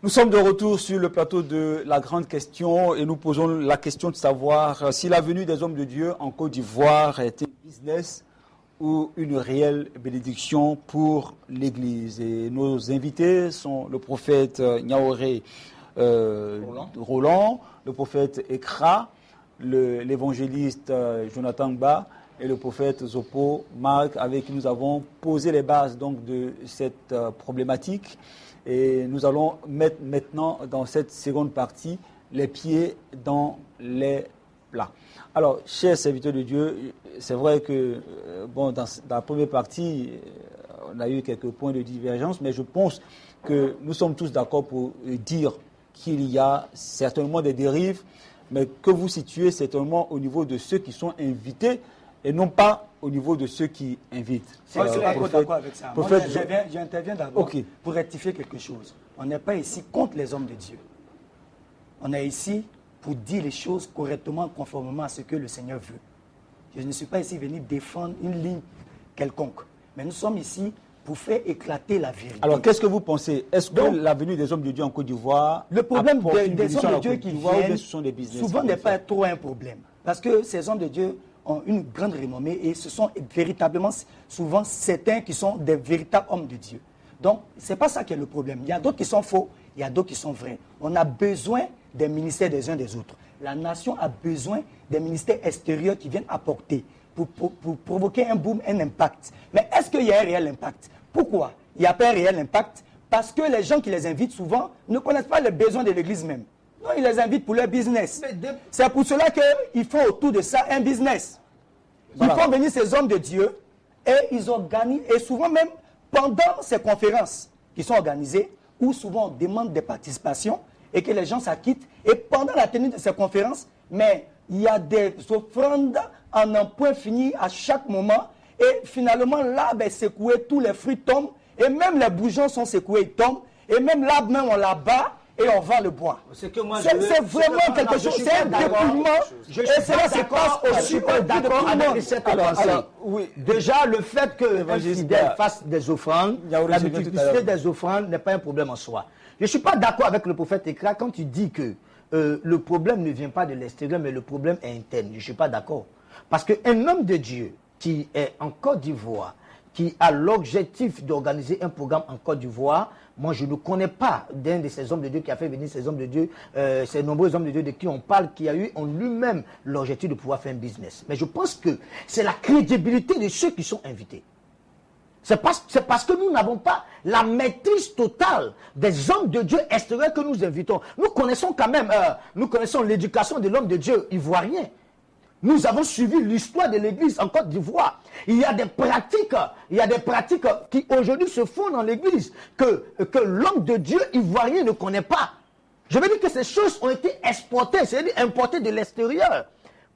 Nous sommes de retour sur le plateau de la grande question et nous posons la question de savoir si la venue des hommes de Dieu en Côte d'Ivoire est un business ou une réelle bénédiction pour l'Église. Et nos invités sont le prophète Niaoré Roland, le prophète Ekra, l'évangéliste Jonathan Gba et le prophète Zopo Marc, avec qui nous avons posé les bases donc, de cette problématique. Et nous allons mettre maintenant, dans cette seconde partie, les pieds dans les plats. Alors, chers serviteurs de Dieu, c'est vrai que dans la première partie, on a eu quelques points de divergence, mais je pense que nous sommes tous d'accord pour dire qu'il y a certainement des dérives, mais que vous situez certainement au niveau de ceux qui sont invités et non pas au niveau de ceux qui invitent. Je ne suis pas d'accord avec ça. Moi, j'interviens d'abord pour rectifier quelque chose. On n'est pas ici contre les hommes de Dieu. On est ici pour dire les choses correctement, conformément à ce que le Seigneur veut. Je ne suis pas ici venu défendre une ligne quelconque. Mais nous sommes ici pour faire éclater la vérité. Alors, qu'est-ce que vous pensez? Est-ce que la venue des hommes de Dieu en Côte d'Ivoire... Le problème des hommes de Dieu qui viennent, souvent n'est pas trop un problème. Parce que ces hommes de Dieu ont une grande renommée et ce sont véritablement souvent certains qui sont des véritables hommes de Dieu. Donc, ce n'est pas ça qui est le problème. Il y a d'autres qui sont faux, il y a d'autres qui sont vrais. On a besoin des ministères des uns des autres. La nation a besoin des ministères extérieurs qui viennent apporter pour provoquer un boom, un impact. Mais est-ce qu'il y a un réel impact? Pourquoi il n'y a pas un réel impact? Parce que les gens qui les invitent souvent ne connaissent pas les besoins de l'Église même. Non, ils les invitent pour leur business. C'est pour cela qu'il faut autour de ça un business. Ils font venir ces hommes de Dieu et ils organisent, et souvent même pendant ces conférences qui sont organisées, où souvent on demande des participations et que les gens s'acquittent, et pendant la tenue de ces conférences, mais il y a des offrandes en un point fini à chaque moment, et finalement l'arbre est secoué, tous les fruits tombent, et même les bourgeons sont secoués, ils tombent, et même l'arbre même on l'abat, et on vend le bois. C'est vraiment quelque chose, c'est un dépouillement. Et cela se passe au super d'accord avec cette pensée. Déjà, le fait que fidèle fasse des offrandes, la multiplicité des offrandes n'est pas un problème en soi. Je ne suis pas d'accord avec le prophète Ekra quand tu dis que le problème ne vient pas de l'extérieur, mais le problème est interne. Je ne suis pas d'accord. Parce qu'un homme de Dieu qui est en Côte d'Ivoire, qui a l'objectif d'organiser un programme en Côte d'Ivoire, moi je ne connais pas d'un de ces hommes de Dieu qui a fait venir ces hommes de Dieu, ces nombreux hommes de Dieu de qui on parle, qui a eu en lui-même l'objectif de pouvoir faire un business. Mais je pense que c'est la crédibilité de ceux qui sont invités. C'est parce que nous n'avons pas la maîtrise totale des hommes de Dieu extérieurs que nous invitons. Nous connaissons quand même, nous connaissons l'éducation de l'homme de Dieu ivoirien. Nous avons suivi l'histoire de l'Église en Côte d'Ivoire. Il y a des pratiques qui aujourd'hui se font dans l'Église que l'homme de Dieu ivoirien ne connaît pas. Je veux dire que ces choses ont été exportées, c'est-à-dire importées de l'extérieur.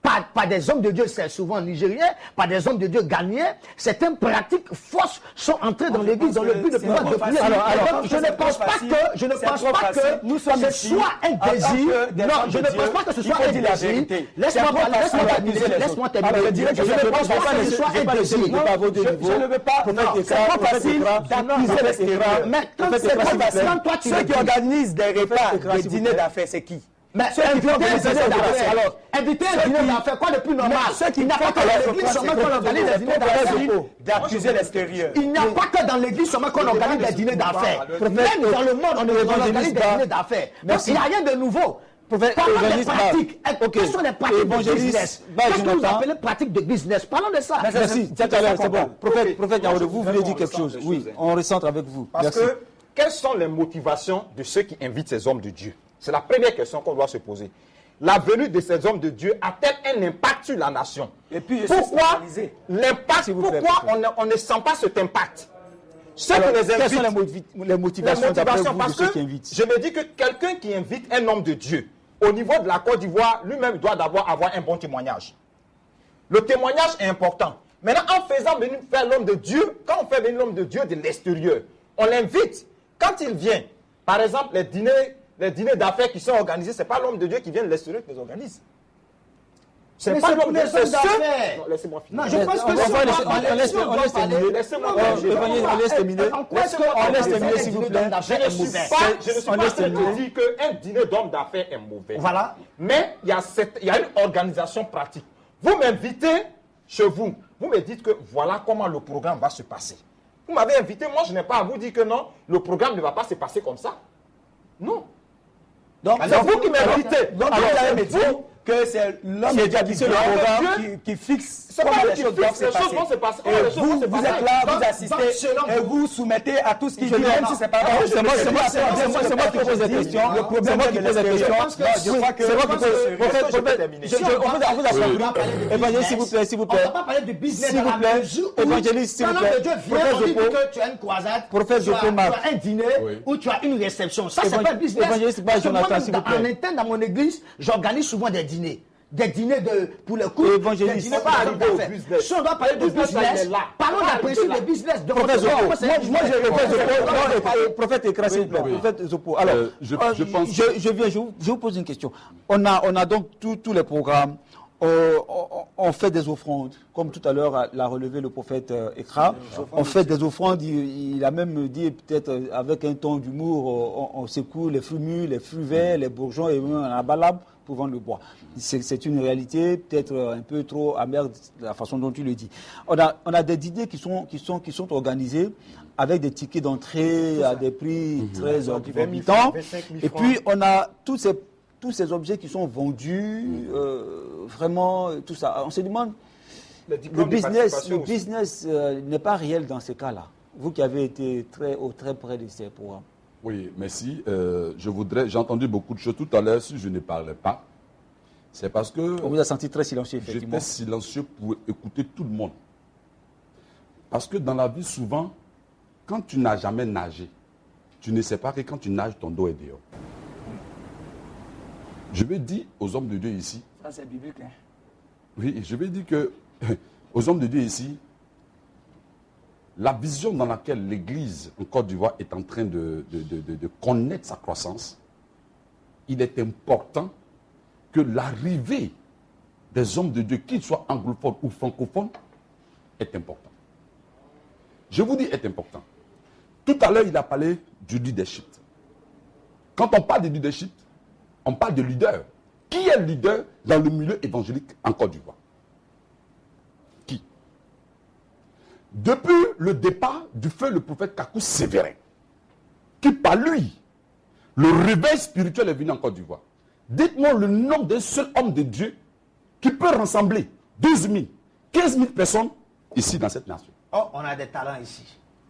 Pas des hommes de Dieu, c'est souvent nigériens, pas des hommes de Dieu ghanéens. Certaines pratiques fausses sont entrées dans l'Église dans le but de pouvoir déplier. Alors, je ne pense pas que ce soit un désir. Non, je ne pense pas que ce soit un désir. Laisse-moi terminer. Je ne pense pas que ce soit un désir. Je ne veux pas. C'est pas facile d'accuser l'extérieur. Mais quand toi, ceux qui organisent des repas, des dîners d'affaires, c'est qui? Mais inviter un dîner d'affaires, quoi de plus normal? Il n'y a pas que dans l'église seulement qu'on organise des dîners d'affaires. D'accuser l'extérieur. Il n'y a pas que dans l'église seulement qu'on organise des dîners d'affaires. Même dans le monde, on organise des dîners d'affaires. Donc il n'y a rien de nouveau. Parlons des pratiques. Quelles sont les pratiques de business? Qu'est-ce que vous appelez pratiques de business? Parlons de ça. Merci. C'est bon. Prophète Niaoré, vous voulez dire quelque chose? Oui, on recentre avec vous. Parce que, quelles sont les motivations de ceux qui invitent ces hommes de Dieu? C'est la première question qu'on doit se poser. La venue de ces hommes de Dieu a-t-elle un impact sur la nation? Et puis, pourquoi l'impact, pourquoi on ne sent pas cet impact? Quelles sont les motivations d'après vous de ceux qui invitent? Je me dis que quelqu'un qui invite un homme de Dieu, au niveau de la Côte d'Ivoire, lui-même doit d'abord avoir un bon témoignage. Le témoignage est important. Maintenant, en faisant venir faire l'homme de Dieu, quand on fait venir l'homme de Dieu de l'extérieur, on l'invite. Quand il vient, par exemple, les dîners d'affaires qui sont organisés, ce n'est pas l'homme de Dieu qui vient de l'extérieur qui les organise. C'est pas l'homme d'affaires. Laissez-moi finir. Non, je pense que on laisse terminer. Laissez-moi on laisse terminer. On laisse terminer, s'il vous plaît. Je ne suis pas en train de dire qu'un dîner d'hommes d'affaires est mauvais. Voilà. Mais il y a une organisation pratique. Vous m'invitez chez vous. Vous me dites que voilà comment le programme va se passer. Vous m'avez invité, moi je n'ai pas à vous dire que non, le programme ne va pas se passer comme ça. Non. Donc, c'est vous qui m'invitez. Donc, vous allez me dire que c'est l'homme qui fixe comment les choses doivent se passer. Et vous êtes là, vous assistez et vous soumettez à tout ce qui dit, même si c'est pas vrai. C'est moi qui pose des questions. Le problème, c'est moi qui pose des questions. Je crois que c'est moi qui pose. On vous a compris. Évangéliste, s'il vous plaît. On ne va pas parler de business. S'il vous plaît. Évangéliste, s'il vous plaît. Prophète Zopo, tu as une croisade, tu as un dîner ou tu as une réception. Ça, c'est pas business. Évangéliste, Jonathan, s'il vous plaît. En interne, dans mon église, j'organise souvent des dîners. Des dîners pour le coup. Évangéliste, des dîners pas arriver au business. Si on doit parler de business, parlons d'un principe de business. Prophète Zopo, moi je prophète Ekra, s'il vous plaît. Prophète Zopo. Alors, je vous pose une question. On a donc tous les programmes. On fait des offrandes, comme tout à l'heure l'a relevé le prophète Ekra. On fait des offrandes, il a même dit peut-être avec un ton d'humour, on secoue les fruits mûrs, les fruits verts, les bourgeons et même un abalab pour vendre le bois. C'est une réalité peut-être un peu trop amère de la façon dont tu le dis. On a des idées qui sont organisées avec des tickets d'entrée à des prix très exorbitants. Et puis on a tous ces objets qui sont vendus, vraiment, tout ça. On se demande, le business n'est pas réel dans ces cas-là. Vous qui avez été très près de ces programmes. Oui, merci. J'ai entendu beaucoup de choses tout à l'heure. Si je ne parlais pas, c'est parce que... On vous a senti très silencieux, effectivement. J'étais silencieux pour écouter tout le monde. Parce que dans la vie, souvent, quand tu n'as jamais nagé, tu ne sais pas que quand tu nages, ton dos est dehors. Je vais dire aux hommes de Dieu ici. Ça, c'est biblique. Hein? Oui, je vais dire que aux hommes de Dieu ici, la vision dans laquelle l'Église en Côte d'Ivoire est en train de connaître sa croissance, il est important que l'arrivée des hommes de Dieu, qu'ils soient anglophones ou francophones, est important. Je vous dis est important. Tout à l'heure, il a parlé du leadership. Quand on parle de leadership, on parle de leader. Qui est le leader dans le milieu évangélique en Côte d'Ivoire? Qui? Depuis le départ du feu, le prophète Kakou Sévérin, qui par lui, le réveil spirituel est venu en Côte d'Ivoire. Dites-moi le nom d'un seul homme de Dieu qui peut rassembler 12 000, 15 000 personnes ici dans cette nation. Oh, on a des talents ici.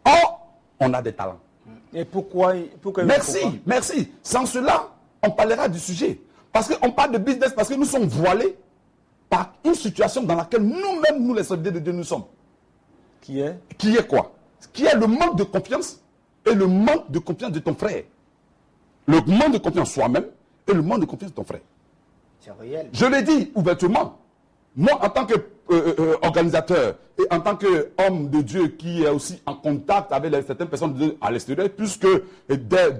Oh, on a des talents. Et pourquoi Merci. Sans cela, on parlera du sujet. Parce qu'on parle de business, parce que nous sommes voilés par une situation dans laquelle nous-mêmes, nous les soldats de Dieu, nous sommes. Qui est quoi? Qui est le manque de confiance et le manque de confiance de ton frère. Le manque de confiance en soi-même et le manque de confiance de ton frère. C'est réel. Je l'ai dit ouvertement. Moi, en tant qu'organisateur et en tant qu'homme de Dieu qui est aussi en contact avec certaines personnes à l'extérieur, puisque dès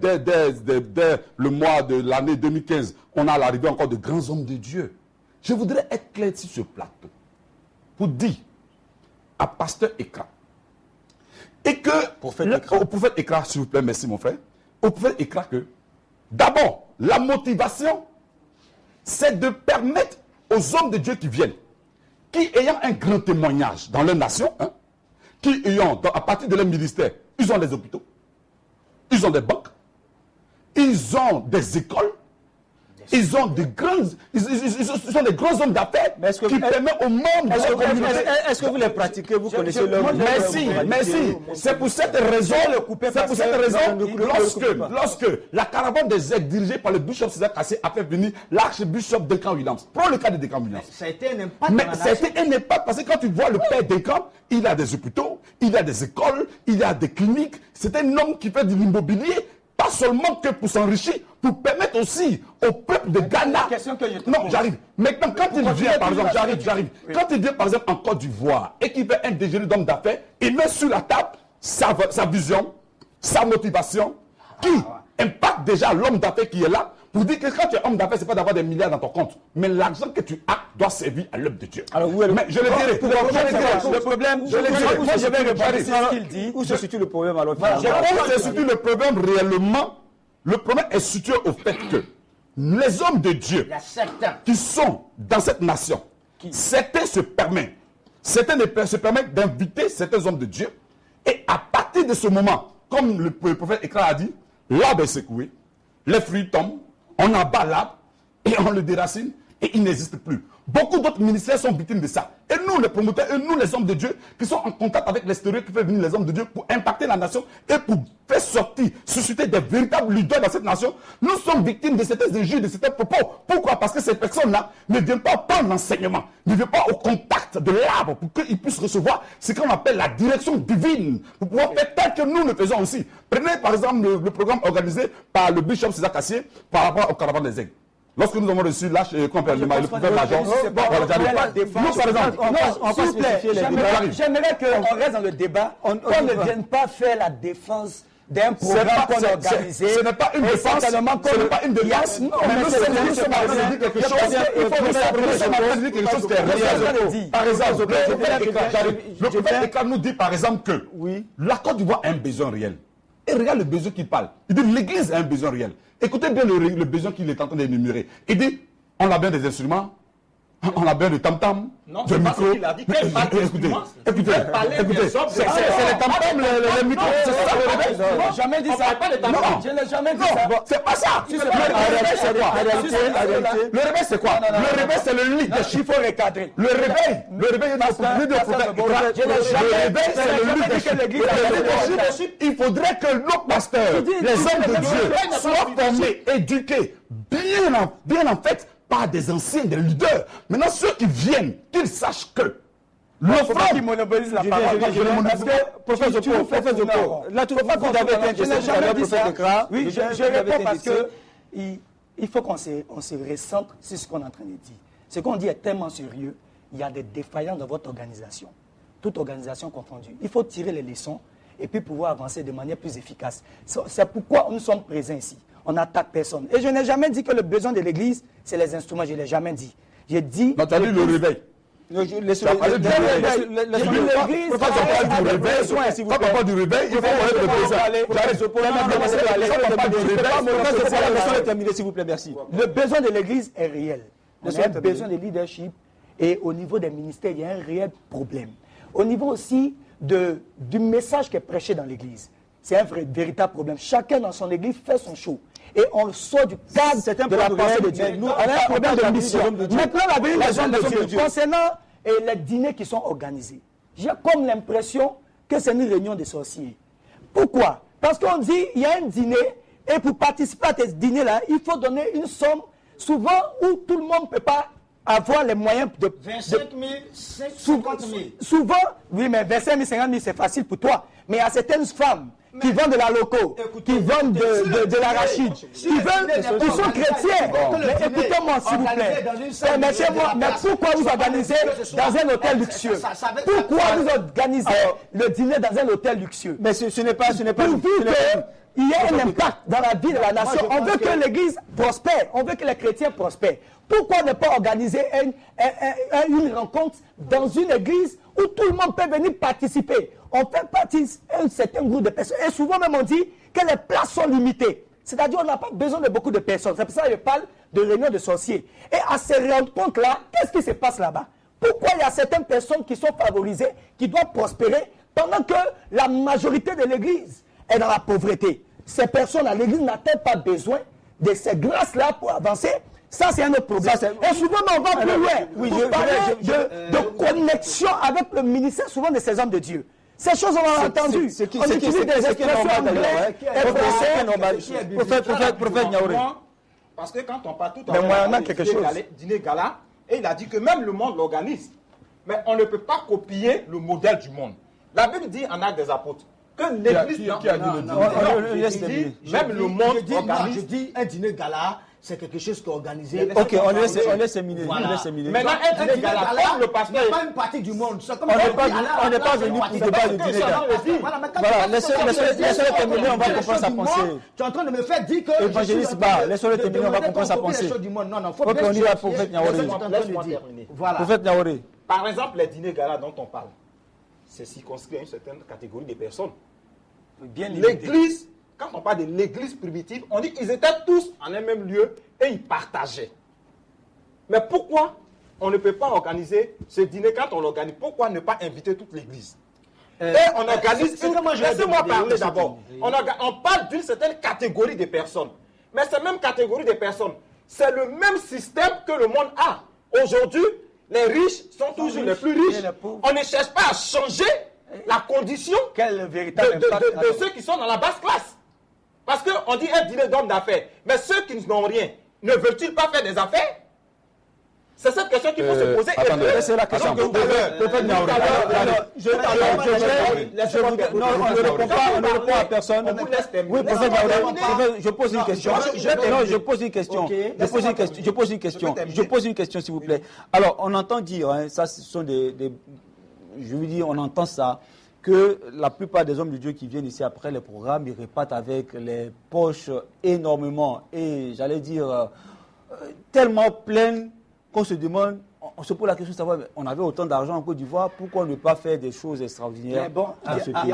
le mois de l'année 2015, on a l'arrivée encore de grands hommes de Dieu. Je voudrais être clair sur ce plateau pour dire à Pasteur Ekra et que au prophète Ekra, s'il vous plaît, merci mon frère, au prophète Ekra que d'abord, la motivation, c'est de permettre aux hommes de Dieu qui viennent, qui ayant un grand témoignage dans leur nation, qui ayant, à partir de leur ministère, ils ont des hôpitaux, ils ont des banques, ils ont des écoles, ils ont des grands, ils sont des grands hommes d'affaires qui permettent au monde de se communiquer. Est-ce que vous les pratiquez, vous connaissez leur... Merci. C'est pour cette raison, lorsque la caravane des aides dirigée par le bishop César Kassé a fait venir l'archbishop Duncan Williams. Prends le cas de Duncan Williams. Ça a été un impact. Mais ça a été un impact parce que quand tu vois le père Duncan, il a des hôpitaux, il a des écoles, il a des cliniques. C'est un homme qui fait de l'immobilier. Pas seulement que pour s'enrichir, pour permettre aussi au peuple de Ghana. Non, j'arrive. Maintenant, quand il vient, par exemple, j'arrive. Quand il vient, par exemple, en Côte d'Ivoire et qu'il fait un déjeuner d'homme d'affaires, il met sur la table sa vision, sa motivation, qui impacte déjà l'homme d'affaires qui est là pour dire que quand tu es homme d'affaires, ce n'est pas d'avoir des milliards dans ton compte. Mais l'argent que tu as doit servir à l'œuvre de Dieu. Alors, mais je le dirai. Le problème, je vais répondre à ce qu'il dit. Où se situe le problème alors? Où se situe le problème réellement? Le problème est situé au fait que les hommes de Dieu qui sont dans cette nation, certains se permettent d'inviter certains hommes de Dieu, et à partir de ce moment, comme le prophète Ekra a dit, l'arbre est secoué, les fruits tombent, on abat l'arbre et on le déracine et il n'existe plus. Beaucoup d'autres ministères sont victimes de ça. Et nous, les promoteurs, et nous, les hommes de Dieu, qui sont en contact avec l'extérieur, qui fait venir les hommes de Dieu pour impacter la nation et pour faire sortir, susciter des véritables leaders dans cette nation, nous sommes victimes de certains injures, de certains propos. Pourquoi? Parce que ces personnes-là ne viennent pas prendre l'enseignement, ne viennent pas au contact de l'arbre pour qu'ils puissent recevoir ce qu'on appelle la direction divine, pour pouvoir faire tel que nous le faisons aussi. Prenez par exemple le programme organisé par le bishop César Cassier par rapport au caravane des aigles. Lorsque nous avons reçu le prophète Major, s'il vous plaît, j'aimerais qu'on reste dans le débat, qu'on ne vienne pas faire la défense d'un programme qu'on a organisé. Ce n'est pas une défense. Ce n'est pas une défense. Non, mais nous sommes en train de dire quelque chose. Par exemple, le prophète Ekra nous dit par exemple que la Côte d'Ivoire a un besoin réel. Et regarde le besoin qu'il parle. Il dit l'Église a un besoin réel. Écoutez bien le besoin qu'il est en train d'énumérer. Il dit, on a bien des instruments, on a bien de tam-tam, de micros. Écoutez, c'est les tam-tam, les micros, c'est ça le réveil. Je n'ai jamais dit ça. Je n'ai jamais dit ça. C'est pas ça. Le réveil, c'est quoi? Le réveil, c'est quoi? Le réveil, c'est le leadership. Il faut recadrer. Le réveil, il faudrait que nos pasteurs, les hommes de Dieu, soient formés, éduqués, bien en fait, par des anciens, des leaders. Maintenant, ceux qui viennent, qu'ils sachent que l'offrande qui monopolise la parole. Parce que, professeur Zopo, là, tout le monde, vous avez été question. Oui, je réponds parce que il faut qu'on se recentre sur ce qu'on est en train de dire. Ce qu'on dit est tellement sérieux. Il y a des défaillances dans votre organisation. Toute organisation confondue. Il faut tirer les leçons et puis pouvoir avancer de manière plus efficace. C'est pourquoi nous sommes présents ici. On n'attaque personne. Et je n'ai jamais dit que le besoin de l'Église, c'est les instruments. Je ne l'ai jamais dit. J'ai dit... Tu as dit le réveil. Quand on parle du réveil, il faut parler de besoin. S'il vous plaît, merci. Le besoin de l'Église est réel. On a un besoin de leadership et au niveau des ministères, il y a un réel problème. Au niveau aussi du message qui est prêché dans l'Église, c'est un véritable problème. Chacun dans son Église fait son show. Et on sort du cadre de la pensée de Dieu. On a un problème de mission. Maintenant, la vérité de Dieu. Concernant les dîners qui sont organisés, j'ai comme l'impression que c'est une réunion de sorciers. Pourquoi? Parce qu'on dit, il y a un dîner, et pour participer à ce dîner-là, il faut donner une somme, souvent où tout le monde ne peut pas avoir les moyens de... 25 000, 50 000. Souvent, oui, mais 25 000, 50 000, c'est facile pour toi. Mais il y a certaines femmes qui vendent de la loco, qui vendent de l'arachide, ils sont chrétiens. Mais écoutez-moi, s'il vous plaît. Permettez-moi, mais pourquoi vous organisez dans un hôtel luxueux? Pourquoi vous organisez le dîner dans un hôtel luxueux? Mais ce n'est pas... Pourvu qu'il y ait un impact dans la vie de la nation. On veut que l'Église prospère, on veut que les chrétiens prospèrent. Pourquoi ne pas organiser une rencontre dans une église où tout le monde peut venir participer? On fait partie d'un certain groupe de personnes. Et souvent même on dit que les places sont limitées. C'est-à-dire qu'on n'a pas besoin de beaucoup de personnes. C'est pour ça que je parle de réunions de sorciers. Et à ces rencontres-là, qu'est-ce qui se passe là-bas? Pourquoi il y a certaines personnes qui sont favorisées, qui doivent prospérer, pendant que la majorité de l'église est dans la pauvreté? Ces personnes-là, l'église n'a-t-elle pas besoin de ces grâces-là pour avancer? Ça, c'est un autre problème. Et souvent, on va plus loin. Oui, de connexion avec le ministère, souvent de ces hommes de Dieu. Ces choses, on a entendu. On utilise des expressions anglaises et français. Prophète Niaouré. Parce que quand on parle tout en dîner gala, et il a dit que même le monde l'organise. Mais on ne peut pas copier le modèle du monde. La Bible dit en Actes des Apôtres que l'Église... Qui a dit le dîner? Même le monde organise. Je dis un dîner gala. c'est quelque chose qui est organisé. Ok, on laisse terminer. Maintenant, un dîner gala, comme le pasteur... n'est pas une partie du monde. On n'est pas venu pour débat de dîner gala. Voilà, laissez-le terminer, on va comprendre sa pensée. Tu es en train de me faire dire que... Évangéliste Ba, laissez-le terminer, on va comprendre sa pensée. Non, faut qu'on y va, prophète Niaouré. Prophète Niaouré. Par exemple, les dîners gala dont on parle, c'est circonscrit à une certaine catégorie de personnes. L'église, quand on parle de l'église primitive, on dit qu'ils étaient tous en un même lieu et ils partageaient. Mais pourquoi on ne peut pas organiser ce dîner quand on l'organise? Pourquoi ne pas inviter toute l'église? Et on organise... Laissez-moi parler d'abord. On parle d'une certaine catégorie de personnes. Mais cette même catégorie de personnes, c'est le même système que le monde a. Aujourd'hui, les riches sont toujours les plus riches. On ne cherche pas à changer la condition de ceux qui sont dans la basse classe. Parce qu'on dit un dîner d'hommes d'affaires. Mais ceux qui n'ont rien, ne veulent-ils pas faire des affaires? C'est cette question qu'il faut se poser. C'est la question que vous pouvez. Non, on ne répond à personne. Oui, prophète Niaouré, je pose une question. Non, je pose une question. Je pose une question, s'il vous plaît. Alors, on entend dire, ça, ce sont je veux dire, on entend ça, que la plupart des hommes de Dieu qui viennent ici après les programmes, ils repartent avec les poches énormément et, j'allais dire, tellement pleines qu'on se demande, on se pose la question de savoir, on avait autant d'argent en Côte d'Ivoire, pourquoi ne pas faire des choses extraordinaires dans ce pays?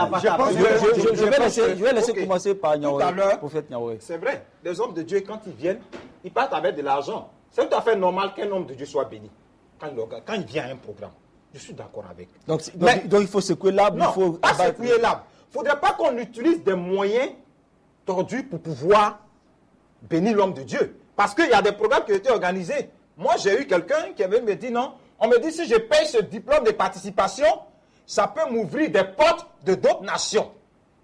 Je vais laisser commencer par Niaouré, prophète Niaouré. C'est vrai, les hommes de Dieu, quand ils viennent, ils partent avec de l'argent. C'est tout à fait normal qu'un homme de Dieu soit béni quand il vient à un programme. Je suis d'accord avec. Donc il faut secouer l'arbre. Non, il faut pas secouer l'arbre. Il ne faudrait pas qu'on utilise des moyens tordus pour pouvoir bénir l'homme de Dieu. Parce qu'il y a des programmes qui ont été organisés. Moi, j'ai eu quelqu'un qui avait me dit non. On me dit si je paye ce diplôme de participation, ça peut m'ouvrir des portes de d'autres nations.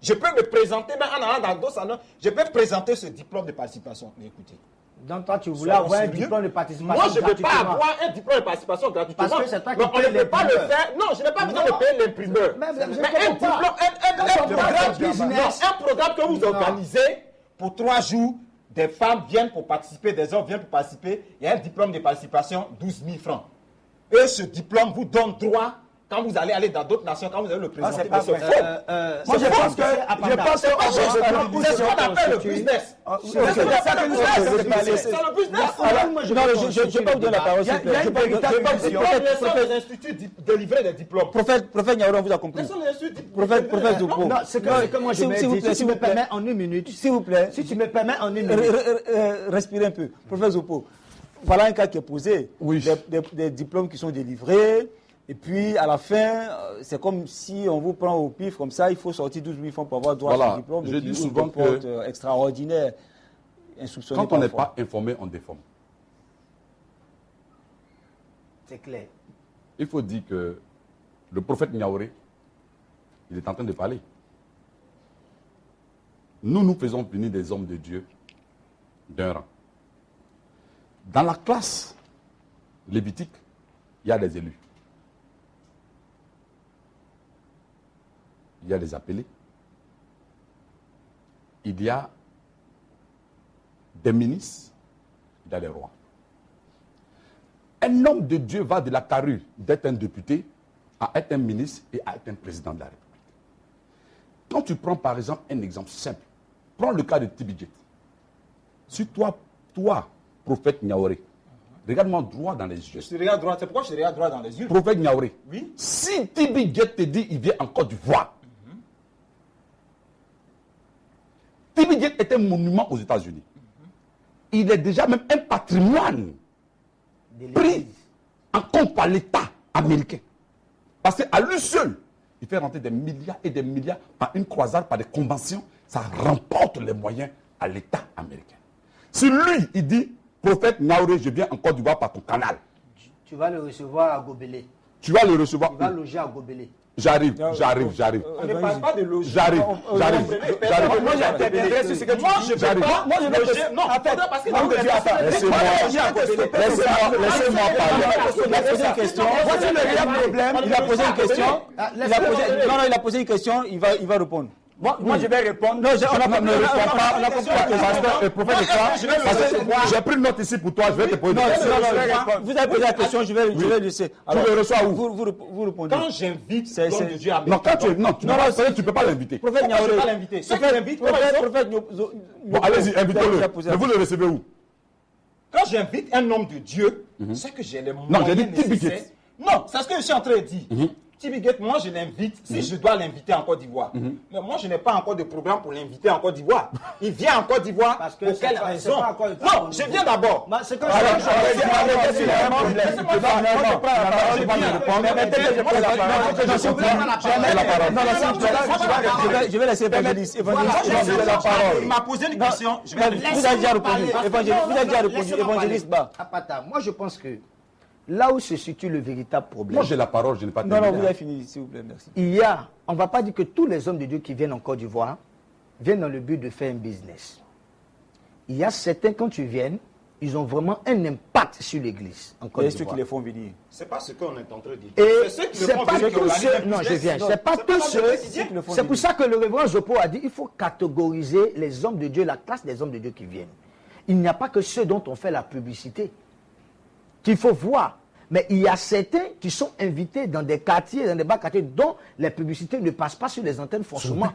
Je peux me présenter, même en allant dans d'autres salons, je peux présenter ce diplôme de participation. Mais écoutez. Donc toi, tu voulais avoir un diplôme de participation gratuitement. Moi, je ne veux pas avoir un diplôme de participation gratuitement. Parce que c'est toi qui on ne peut pas le faire. Non, je n'ai pas besoin de payer l'imprimeur. Mais un diplôme, un programme que vous organisez pour 3 jours, des femmes viennent pour participer, des hommes viennent pour participer. Il y a un diplôme de participation, 12 000 francs. Et ce diplôme vous donne droit, quand vous allez aller dans d'autres nations, quand vous allez le présenter. Moi, je pense que c'est ce qu'on appelle le business. C'est le business. Je ne vais pas vous donner la parole. Il y a une véritable question. Laissons les instituts délivrer des diplômes. Prophète Niaouré, on vous a compris. Laissons les instituts. Prophète Zoupo. Non, c'est que moi je me dis, si tu me permets en 1 minute. S'il vous plaît. Si tu me permets en 1 minute. Respirez un peu. Prophète Zoupo. Voilà un cas qui est posé. Oui. Des diplômes qui sont délivrés. Et puis, à la fin, c'est comme si on vous prend au pif, comme ça, il faut sortir 12 000 francs pour avoir droit à ce diplôme. Je dis souvent que extraordinaire, insoupçonné. Quand on n'est pas informé, on déforme. C'est clair. Il faut dire que le prophète Niaouré, il est en train de parler. Nous faisons venir des hommes de Dieu d'un rang. Dans la classe lévitique, il y a des élus. Il y a des appelés. Il y a des ministres. Il y a des rois. Un homme de Dieu va de la carrure d'être un député à être un ministre et à être un président de la République. Quand tu prends par exemple un exemple simple, prends le cas de Tibidjet. Si toi, prophète Niaouré, regarde-moi droit dans les yeux. Je te regarde droit, c'est pourquoi je te regarde droit dans les yeux. Prophète Niaouré, oui? Si Tibidjet te dit il vient en Côte d'Ivoire, Tibidjet est un monument aux États-Unis. Il est déjà même un patrimoine pris en compte par l'État américain. Parce qu'à lui seul, il fait rentrer des milliards et des milliards par une croisade, par des conventions. Ça remporte les moyens à l'État américain. Si lui, il dit, prophète Niaouré, je viens en Côte d'Ivoire par ton canal. Tu vas le recevoir à Gobelé. Tu vas le recevoir. Tu vas loger à Gobelé. J'arrive. On ne parle pas de loger. J'arrive. Moi, je sais que moi, je ne vais pas. Moi, je ne loger. Non, parce que laissez-moi parler. Il a posé une question. Il a posé une question. Il a posé une question. Il va répondre. Moi, je vais répondre. Non, on n'a pas compris la question. Prophète Ekra, j'ai pris une note ici pour toi, je vais te poser. Vous avez posé la question, je vais le laisser. Tu le reçois où? Vous répondez. Quand j'invite l'homme de Dieu à non, quand tu ne peux pas l'inviter. Prophète Niaouré, je ne peux pas l'inviter. Ceux qui l'invitent, bon, allez-y, invitez-le. Mais vous le recevez où? Quand j'invite un homme de Dieu, c'est que j'ai les moyens non, j'ai dit nécessaires. Non, c'est ce que je suis en train de dire. Tibigate, moi je l'invite si je dois l'inviter en Côte d'Ivoire. Mais moi je n'ai pas encore de programme pour l'inviter en Côte d'Ivoire. Il vient en Côte d'Ivoire pour quelle raison? Non, je viens d'abord. C'est quand je vais laisser évangéliste. Il m'a posé une question. Vous avez déjà répondu. Évangéliste. Moi je pense que là où se situe le véritable problème. Moi j'ai la parole, je n'ai pas terminé. Non, vous avez fini, s'il vous plaît, merci. On ne va pas dire que tous les hommes de Dieu qui viennent en Côte d'Ivoire viennent dans le but de faire un business. Il y a certains, quand tu viens, ils ont vraiment un impact sur l'église en Côte d'Ivoire. Et ceux qui les font venir. C'est pas ce qu'on est en train de dire. Et c'est pas tous ceux. Non, je viens. C'est pas tous ceux. C'est pour ça que le révérend Zopo a dit il faut catégoriser les hommes de Dieu, la classe des hommes de Dieu qui viennent. Il n'y a pas que ceux dont on fait la publicité qu'il faut voir. Mais il y a certains qui sont invités dans des quartiers, dans des bas quartiers, dont les publicités ne passent pas sur les antennes forcément.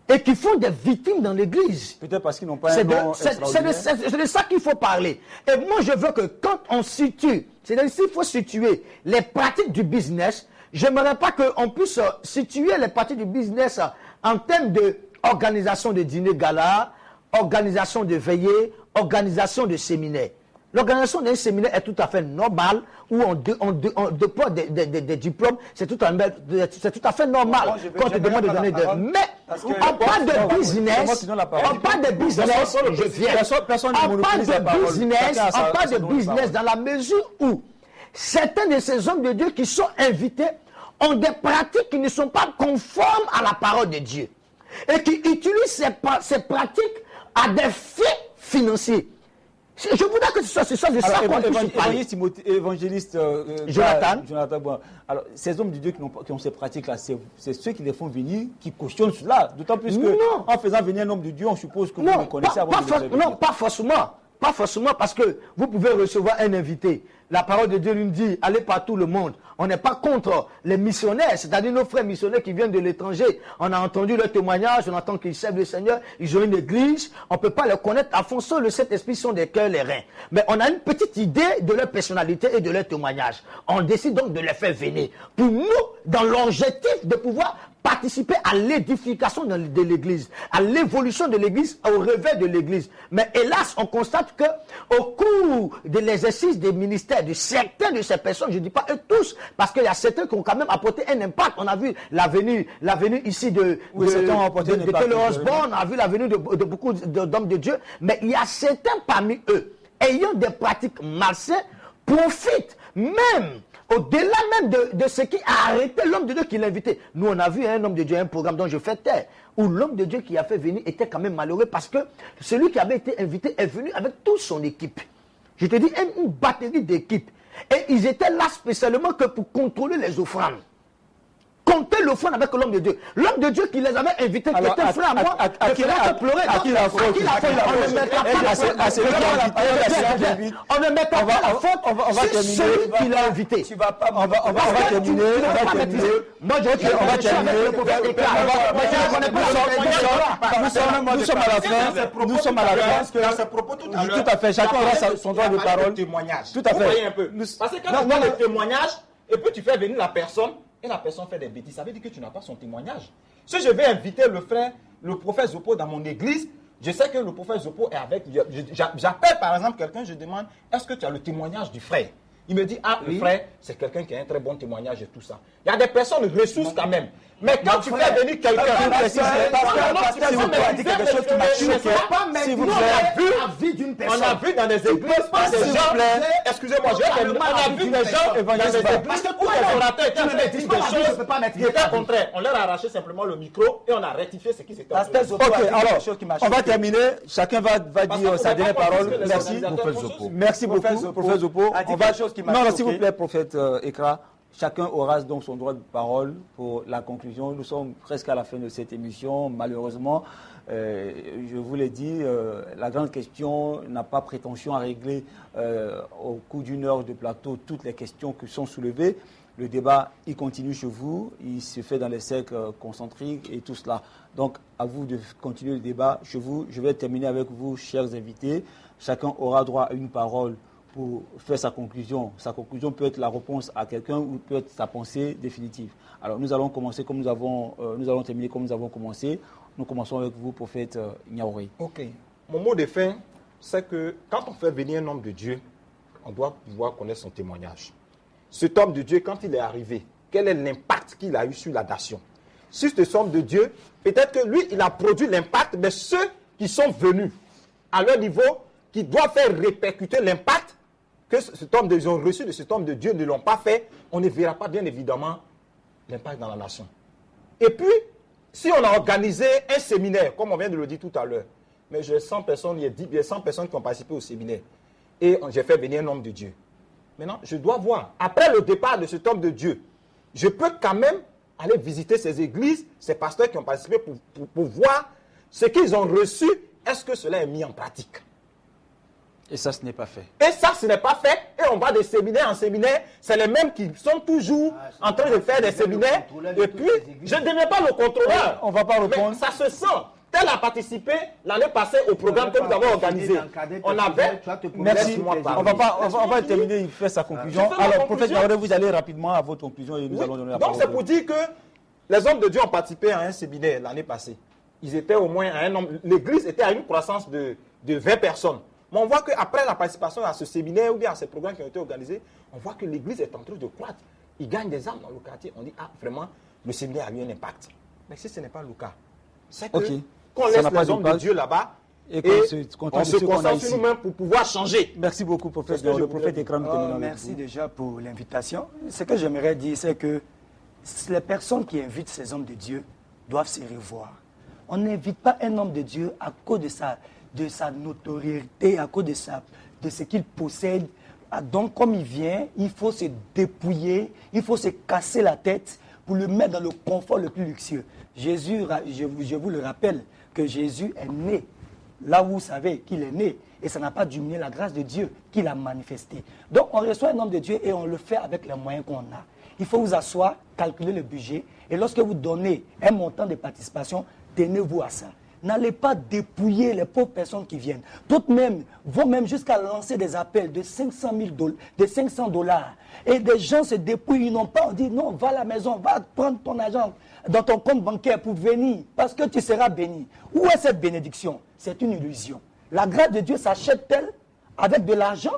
Et qui font des victimes dans l'église. Peut-être parce qu'ils n'ont pas un nom extraordinaire. C'est de ça qu'il faut parler. Et moi, je veux que quand on situe, c'est-à-dire s'il faut situer les pratiques du business, je n'aimerais pas qu'on puisse situer les pratiques du business en termes d'organisation de dîner gala, organisation de veillées, organisation de séminaires. L'organisation d'un séminaire est tout à fait normale, où on dépose des diplômes, c'est tout à fait normal. Quand on te demande de donner des... Mais on parle de business, on parle de business, je viens. On parle de business dans la mesure où certains de ces hommes de Dieu qui sont invités ont des pratiques qui ne sont pas conformes à la parole de Dieu. Et qui utilisent ces pratiques à des fins financiers. Je voudrais que ce soit de ça qu'on puisse parler. Évangéliste Jonathan. Bon. Alors, ces hommes de Dieu qui ont ces pratiques-là, c'est ceux qui les font venir, qui cautionnent cela. D'autant plus qu'en faisant venir un homme de Dieu, on suppose que vous le connaissez avant de venir. Non, pas forcément. Pas forcément, parce que vous pouvez recevoir un invité. La parole de Dieu nous dit, allez par tout le monde. On n'est pas contre les missionnaires, c'est-à-dire nos frères missionnaires qui viennent de l'étranger. On a entendu leur témoignage, on entend qu'ils servent le Seigneur, ils ont une église. On ne peut pas les connaître à fond, seul le Saint-Esprit sont des cœurs, les reins. Mais on a une petite idée de leur personnalité et de leur témoignage. On décide donc de les faire venir. Pour nous, dans l'objectif de pouvoir participer à l'édification de l'église, à l'évolution de l'église, au réveil de l'église. Mais hélas, on constate que au cours de l'exercice des ministères de certaines de ces personnes, je ne dis pas eux tous, parce qu'il y a certains qui ont quand même apporté un impact. On a vu la venue ici de Taylor Osborne, on a vu la venue de beaucoup d'hommes de Dieu, mais il y a certains parmi eux, ayant des pratiques malsaines, profitent même au-delà même de ce qui a arrêté l'homme de Dieu qui l'a invité. Nous, on a vu un homme de Dieu, un programme dont je fais taire, où l'homme de Dieu qui a fait venir était quand même malheureux parce que celui qui avait été invité est venu avec toute son équipe. Je te dis, une batterie d'équipes. Et ils étaient là spécialement que pour contrôler les offrandes. Compter l'offrande avec l'homme de Dieu. L'homme de Dieu qui les avait invités, qui était frère à moi, ne ferait que pleurer. À qui la faute? On ne mettra pas la faute sur celui qui l'a invité. On va terminer. Moi, je vais on va terminer. Nous sommes à la fin. Nous sommes à la fin. Dans ce propos, tout à fait. Chacun aura son droit de parole. Tout à fait. Parce que quand tu as le témoignage, et puis tu fais venir la personne, et la personne fait des bêtises, ça veut dire que tu n'as pas son témoignage. Si je vais inviter le prophète Zopo dans mon église, je sais que le prophète Zopo est avec. J'appelle par exemple quelqu'un, je demande, est-ce que tu as le témoignage du frère? Il me dit, le frère, c'est quelqu'un qui a un très bon témoignage et tout ça. Il y a des personnes ressources quand même. Mais quand tu fais venir quelqu'un, si vous on a vu dans des églises, des gens, excusez-moi, on a vu des gens dans des églises où les orateurs étaient en train de dire des choses qui étaient contraires. On leur a arraché simplement le micro et on a rectifié ce qui s'était passé. Ok, alors, on va terminer. Chacun va dire sa dernière parole. Merci. Merci beaucoup, prophète Zopo. Non, s'il vous plaît, prophète Ekra. chacun aura donc son droit de parole pour la conclusion. Nous sommes presque à la fin de cette émission, malheureusement. Je vous l'ai dit, la grande question n'a pas prétention à régler au cours d'une heure de plateau toutes les questions qui sont soulevées. Le débat, il continue chez vous, il se fait dans les cercles concentriques et tout cela. Donc, à vous de continuer le débat chez vous. Je vais terminer avec vous, chers invités. Chacun aura droit à une parole pour faire sa conclusion. Sa conclusion peut être la réponse à quelqu'un ou peut être sa pensée définitive. Alors, nous allons commencer comme nous allons terminer comme nous avons commencé. Nous commençons avec vous, prophète Niaouré. Ok. Mon mot de fin, c'est que quand on fait venir un homme de Dieu, on doit pouvoir connaître son témoignage. Cet homme de Dieu, quand il est arrivé, quel est l'impact qu'il a eu sur la nation? Sur cet homme de Dieu, peut-être que lui, il a produit l'impact, mais ceux qui sont venus à leur niveau, qui doivent faire répercuter l'impact que cet homme ils ont reçu de cet homme de Dieu, ne l'ont pas fait, on ne verra pas bien évidemment l'impact dans la nation. Et puis, si on a organisé un séminaire, comme on vient de le dire tout à l'heure, mais j'ai 100 personnes, il y a 100 personnes qui ont participé au séminaire, et j'ai fait venir un homme de Dieu. Maintenant, je dois voir, après le départ de cet homme de Dieu, je peux quand même aller visiter ces églises, ces pasteurs qui ont participé pour voir ce qu'ils ont reçu, est-ce que cela est mis en pratique? Et ça, ce n'est pas fait. Et ça, ce n'est pas fait. Et on va de séminaire en séminaire. C'est les mêmes qui sont toujours en train de faire des séminaires. Et puis, je ne deviens pas le contrôleur. On ne va pas répondre. Mais ça se sent. Tel a participé l'année passée au programme que nous avons organisé. On avait... Merci. On va terminer, il fait sa conclusion. Alors, prophète Niaouré, vous allez rapidement à votre conclusion et nous allons donner la parole. Donc, c'est pour dire que les hommes de Dieu ont participé à un séminaire l'année passée. Ils étaient au moins à un nombre... L'église était à une croissance de 20 personnes. Mais on voit qu'après la participation à ce séminaire ou bien à ces programmes qui ont été organisés, on voit que l'église est en train de croître. Ils gagnent des âmes dans le quartier. On dit, ah, vraiment, le séminaire a eu un impact. Mais si ce n'est pas le cas, c'est que qu'on laisse les hommes de Dieu là-bas et on se concentre sur nous-mêmes pour pouvoir changer. Merci beaucoup, prophète. Le prophète Ekram. Merci déjà pour l'invitation. Ce que j'aimerais dire, c'est que les personnes qui invitent ces hommes de Dieu doivent se revoir. On n'invite pas un homme de Dieu à cause de sa notoriété, à cause de ce qu'il possède. Donc, comme il vient, il faut se dépouiller, il faut se casser la tête pour le mettre dans le confort le plus luxueux. Jésus, je vous le rappelle, que Jésus est né là où vous savez qu'il est né. Et ça n'a pas diminué la grâce de Dieu qu'il a manifestée. Donc, on reçoit un homme de Dieu et on le fait avec les moyens qu'on a. Il faut vous asseoir, calculer le budget. Et lorsque vous donnez un montant de participation, tenez-vous à ça. N'allez pas dépouiller les pauvres personnes qui viennent. D'autres même vont même jusqu'à lancer des appels de 500 $, de 500 $. Et des gens se dépouillent, ils n'ont pas, on dit non, va à la maison, va prendre ton argent dans ton compte bancaire pour venir, parce que tu seras béni. Où est cette bénédiction? C'est une illusion. La grâce de Dieu s'achète-t-elle avec de l'argent?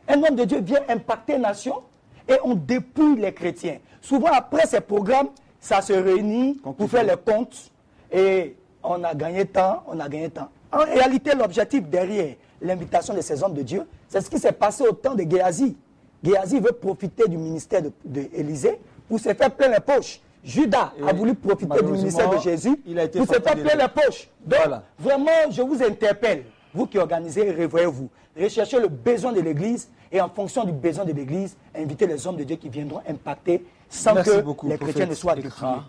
Un homme de Dieu vient impacter une nation et on dépouille les chrétiens. Souvent après ces programmes, ça se réunit pour faire les comptes et on a gagné tant, on a gagné tant. En réalité, l'objectif derrière l'invitation de ces hommes de Dieu, c'est ce qui s'est passé au temps de Géasi. Géasi veut profiter du ministère d'Élisée pour se faire plein les poches. Judas a voulu profiter du ministère de Jésus pour se faire plein les poches. Donc, vraiment, je vous interpelle, vous qui organisez, revoyez-vous. Recherchez le besoin de l'Église et en fonction du besoin de l'Église, invitez les hommes de Dieu qui viendront impacter sans que les chrétiens ne soient dépouillés.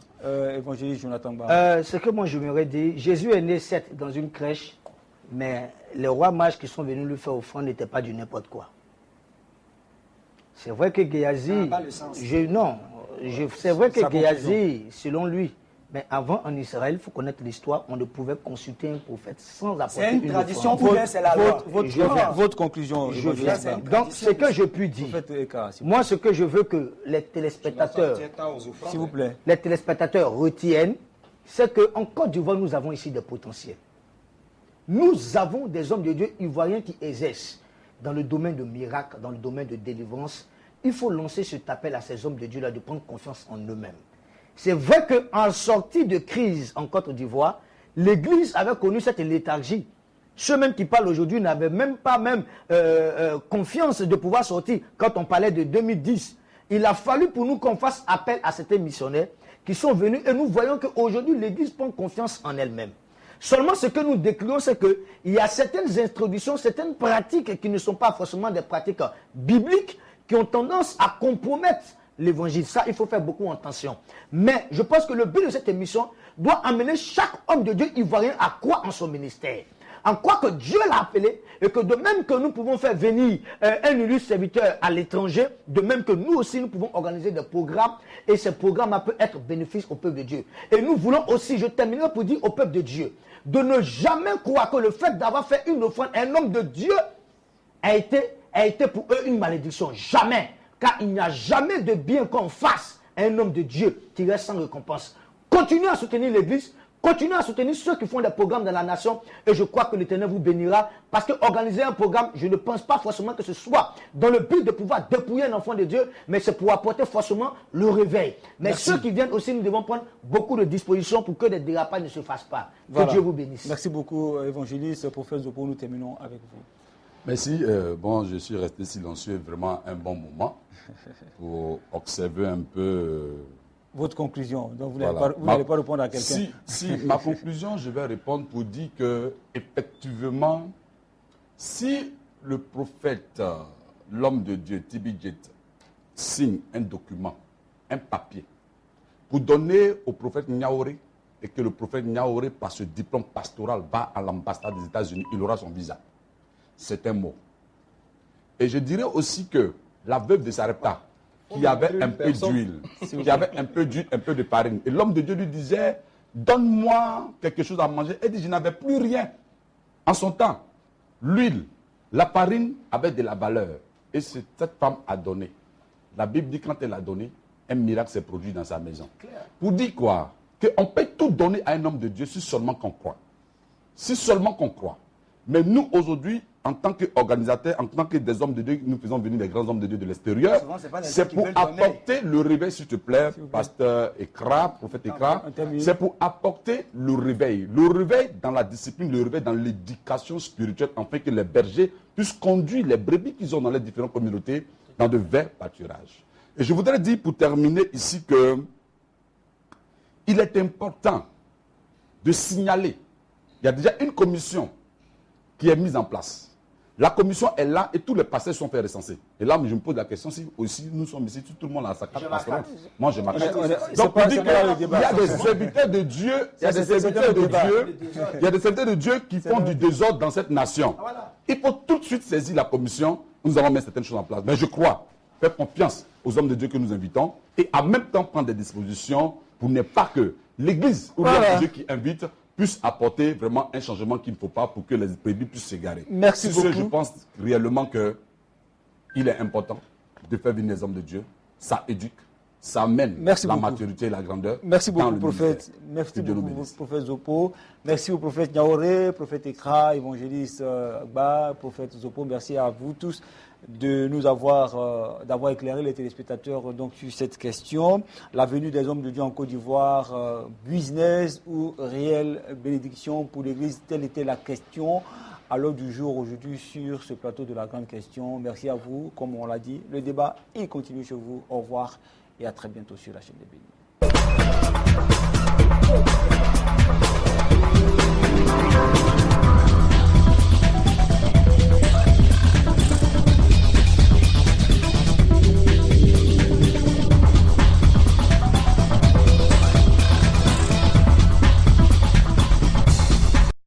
Évangéliste Jonathan Ba. Ce que moi je m'aurais dit, Jésus est né certes dans une crèche, mais les rois mages qui sont venus lui faire offrande n'étaient pas du n'importe quoi. C'est vrai que Géasi, c'est vrai que Géasi, selon lui, mais avant en Israël, il faut connaître l'histoire, on ne pouvait consulter un prophète sans apporter une tradition ou bien c'est la loi. Votre conclusion. Donc, ce que je puis dire, moi ce que je veux que les téléspectateurs, s'il vous plaît, les téléspectateurs retiennent, c'est qu'en Côte d'Ivoire, nous avons ici des potentiels. Nous avons des hommes de Dieu ivoiriens qui exercent dans le domaine de miracles, dans le domaine de délivrance. Il faut lancer cet appel à ces hommes de Dieu-là de prendre confiance en eux-mêmes. C'est vrai qu'en sortie de crise en Côte d'Ivoire, l'Église avait connu cette léthargie. Ceux même qui parlent aujourd'hui n'avaient même pas confiance de pouvoir sortir. Quand on parlait de 2010, il a fallu pour nous qu'on fasse appel à certains missionnaires qui sont venus et nous voyons qu'aujourd'hui l'Église prend confiance en elle-même. Seulement ce que nous décrivons, c'est qu'il y a certaines introductions, certaines pratiques qui ne sont pas forcément des pratiques bibliques, qui ont tendance à compromettre l'évangile. Ça, il faut faire beaucoup attention. Mais je pense que le but de cette émission doit amener chaque homme de Dieu ivoirien à croire en son ministère. En quoi que Dieu l'a appelé, et que de même que nous pouvons faire venir un illustre serviteur à l'étranger, de même que nous aussi nous pouvons organiser des programmes, et ces programmes peuvent être bénéfices au peuple de Dieu. Et nous voulons aussi, je terminerai pour dire au peuple de Dieu, de ne jamais croire que le fait d'avoir fait une offrande à un homme de Dieu a été pour eux une malédiction. Jamais. Car il n'y a jamais de bien qu'on fasse à un homme de Dieu qui reste sans récompense. Continuez à soutenir l'Église. Continuez à soutenir ceux qui font des programmes dans la nation et je crois que l'Éternel vous bénira parce que organiser un programme, je ne pense pas forcément que ce soit dans le but de pouvoir dépouiller un enfant de Dieu, mais c'est pour apporter forcément le réveil. Mais Merci. Ceux qui viennent aussi, nous devons prendre beaucoup de dispositions pour que des dérapages ne se fassent pas. Que Dieu vous bénisse. Merci beaucoup, évangéliste, professeur Zopo. Nous terminons avec vous. Merci. Bon, je suis resté silencieux vraiment un bon moment pour observer un peu... Votre conclusion, donc vous n'allez pas répondre à quelqu'un. Si ma conclusion, je vais répondre pour dire que, effectivement, si le prophète, l'homme de Dieu, Tibi Jet, signe un document, un papier, pour donner au prophète Niaouré, et que le prophète Niaouré, par ce diplôme pastoral, va à l'ambassade des États-Unis, il aura son visa. C'est un mot. Et je dirais aussi que la veuve de Sarepta, qui avait un peu d'huile, qui avait un peu d'huile, un peu de farine. Et l'homme de Dieu lui disait, donne-moi quelque chose à manger. Elle dit, je n'avais plus rien. En son temps, l'huile, la farine avait de la valeur. Et cette femme a donné. La Bible dit, quand elle a donné, un miracle s'est produit dans sa maison. Pour dire quoi? Qu'on peut tout donner à un homme de Dieu si seulement qu'on croit. Si seulement qu'on croit. Mais nous, aujourd'hui, en tant qu'organisateurs, en tant que des hommes de Dieu, nous faisons venir des grands hommes de Dieu de l'extérieur. C'est pour apporter le réveil, s'il te plaît, pasteur Ekra, prophète Ekra. C'est pour apporter le réveil. Le réveil dans la discipline, le réveil dans l'éducation spirituelle, afin que les bergers puissent conduire les brebis qu'ils ont dans les différentes communautés dans de verts pâturages. Et je voudrais dire pour terminer ici que il est important de signaler, il y a déjà une commission qui est mise en place. La commission est là et tous les pasteurs sont faits recenser. Et là, je me pose la question, si aussi nous sommes ici, tout le monde a sa carte pastorale. Moi, je m'accorde. Donc, on dit qu'il y a des serviteurs de Dieu, il y a des serviteurs de Dieu, il y a des serviteurs de Dieu qui font du désordre dans cette nation. Il faut tout de suite saisir la commission. Nous allons mettre certaines choses en place. Mais je crois, faire confiance aux hommes de Dieu que nous invitons et en même temps prendre des dispositions pour ne pas que l'Église ou l'homme de Dieu qui invite puisse apporter vraiment un changement qu'il ne faut pas pour que les brebis puissent s'égarer. Merci beaucoup. Je pense réellement qu'il est important de faire venir les hommes de Dieu. Ça éduque, ça amène la maturité et la grandeur. Merci beaucoup, prophète. Merci beaucoup, prophète Zopo. Merci au prophète Niaouré, prophète Ekra, évangéliste Agba, prophète Zopo. Merci à vous tous de nous d'avoir éclairé les téléspectateurs donc, sur cette question. La venue des hommes de Dieu en Côte d'Ivoire, business ou réelle bénédiction pour l'Église, telle était la question à l'heure du jour aujourd'hui sur ce plateau de la grande question. Merci à vous, comme on l'a dit. Le débat, il continue chez vous. Au revoir et à très bientôt sur la chaîne des Bénis.